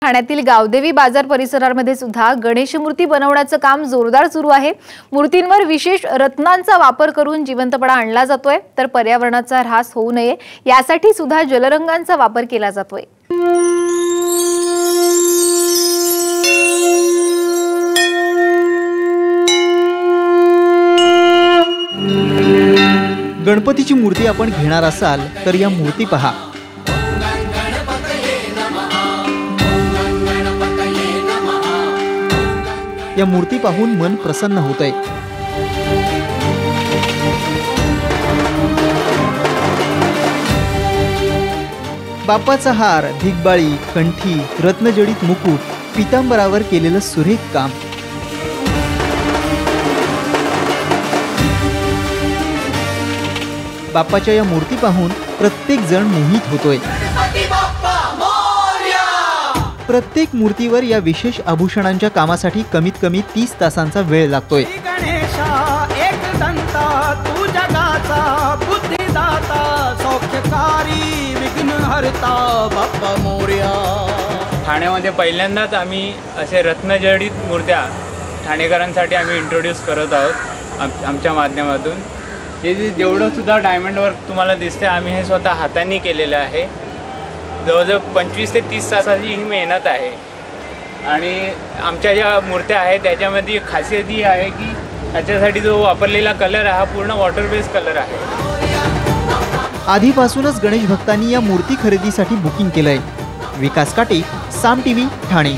ठाण्यातील गावदेवी बाजार परिसरामध्ये सुद्धा गणेश मूर्ती बनवण्याचं काम जोरदार सुरू आहे। मूर्तींवर विशेष रत्नांचा वापर करून जिवंतपणा आणला जातोय, तर पर्यावरणाचा ऱ्हास होऊ नये यासाठी सुद्धा जलरंगांचा वापर केला जातोय। गणपतीची मूर्ती आपण घेणार असाल तर या मूर्ती पहा। या मूर्ती पाहून मन प्रसन्न होतंय। बाप्पाचा हार, भिगबाळी, कंठी, रत्नजडित मुकुट, पितांबरावर केलेलं सुरेख काम। बाप्पाच्या या मूर्ती पाहून प्रत्येक जण मोहित होतोय। प्रत्येक मूर्तीवर या विशेष आभूषणांच्या कामासाठी कमीत कमी 30 तासांचा वेळ लागतोय। ठाण्यामध्ये पहिल्यांदाच आम्ही असे रत्नजडित मूर्त्या ठाणेकरांसाठी आम्ही इंट्रोड्यूस करत आहोत आमच्या माध्यमातून। हे जेवढं सुद्धा डायमंड वर्क तुम्हाला दिसते आम्ही हे स्वतः हातांनी केलेलं आहे। जवळजवळ 25 ते 30 तासाची ही मेहनत आहे आणि आमच्या ज्या मूर्त्या आहेत त्याच्यामध्ये खासियत ही आहे की त्याच्यासाठी जो वापरलेला कलर हा पूर्ण वॉटर बेस्ड कलर आहे। आधीपासूनच गणेश भक्तांनी या मूर्ती खरेदीसाठी बुकिंग केलंय। विकास काटे, साम टीव्ही, ठाणे।